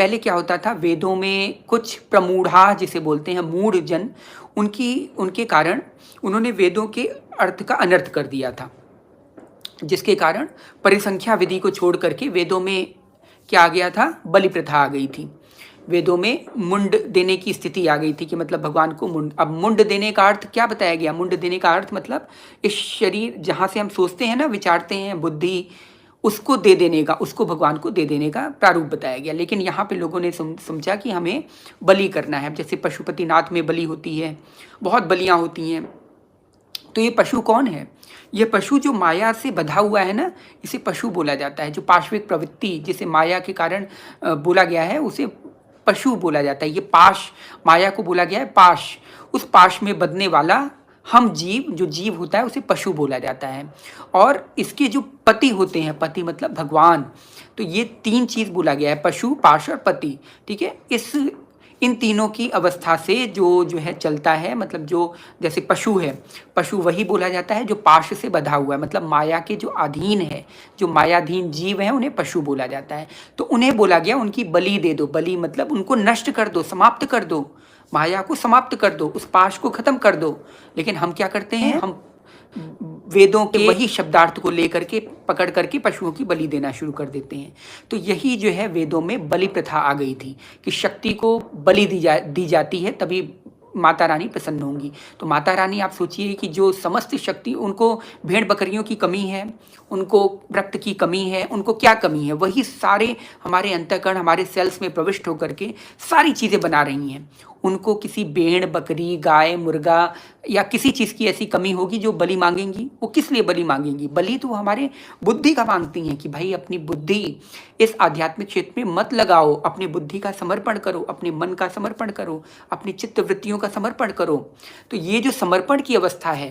पहले क्या होता था, वेदों में कुछ प्रमूढ़ा जिसे बोलते हैं मूढ़ जन, उनके कारण उन्होंने वेदों के अर्थ का अनर्थ कर दिया था, जिसके कारण परिसंख्या विधि को छोड़ करके वेदों में क्या आ गया था, बलि प्रथा आ गई थी। वेदों में मुंड देने की स्थिति आ गई थी कि मतलब भगवान को मुंड, अब मुंड देने का अर्थ क्या बताया गया, मुंड देने का अर्थ मतलब इस शरीर जहाँ से हम सोचते हैं ना, विचारते हैं, बुद्धि, उसको दे देने का, उसको भगवान को दे देने का प्रारूप बताया गया। लेकिन यहाँ पे लोगों ने समझा कि हमें बलि करना है। जैसे पशुपतिनाथ में बलि होती है, बहुत बलियाँ होती हैं। तो ये पशु कौन है? ये पशु जो माया से बंधा हुआ है ना, इसे पशु बोला जाता है। जो पाश्विक प्रवृत्ति जिसे माया के कारण बोला गया है, उसे पशु बोला जाता है। ये पाश, माया को बोला गया है पाश, उस पाश में बंधने वाला हम जीव, जो जीव होता है, उसे पशु बोला जाता है। और इसके जो पति होते हैं, पति मतलब भगवान, तो ये तीन चीज बोला गया है, पशु, पाश और पति। ठीक है, इन तीनों की अवस्था से जो है चलता है, मतलब जो जैसे पशु है, पशु वही बोला जाता है जो पाश से बंधा हुआ है, मतलब माया के जो अधीन है, जो मायाधीन जीव है, उन्हें पशु बोला जाता है। तो उन्हें बोला गया उनकी बलि दे दो। बलि मतलब उनको नष्ट कर दो, समाप्त कर दो, माया को समाप्त कर दो, उस पाश को खत्म कर दो। लेकिन हम क्या करते हैं, हम वेदों के वही शब्दार्थ को लेकर के पकड़ करके पशुओं की बलि देना शुरू कर देते हैं। तो यही जो है वेदों में बलि प्रथा आ गई थी कि शक्ति को बलि दी जाती है, तभी माता रानी प्रसन्न होंगी। तो माता रानी, आप सोचिए कि जो समस्त शक्ति, उनको भेड़ बकरियों की कमी है, उनको रक्त की कमी है, उनको क्या कमी है, वही सारे हमारे अंतःकरण, हमारे सेल्स में प्रविष्ट होकर के सारी चीज़ें बना रही हैं। उनको किसी भेड़, बकरी, गाय, मुर्गा या किसी चीज़ की ऐसी कमी होगी जो बलि मांगेंगी? वो किस लिए बलि मांगेंगी? बलि तो हमारे बुद्धि का मांगती हैं कि भाई अपनी बुद्धि इस आध्यात्मिक क्षेत्र में मत लगाओ, अपनी बुद्धि का समर्पण करो, अपने मन का समर्पण करो, अपनी चित्त वृत्तियों का समर्पण करो। तो ये जो समर्पण की अवस्था है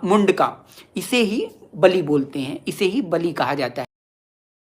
मुंड का, इसे ही बलि बोलते हैं, इसे ही बलि कहा जाता है।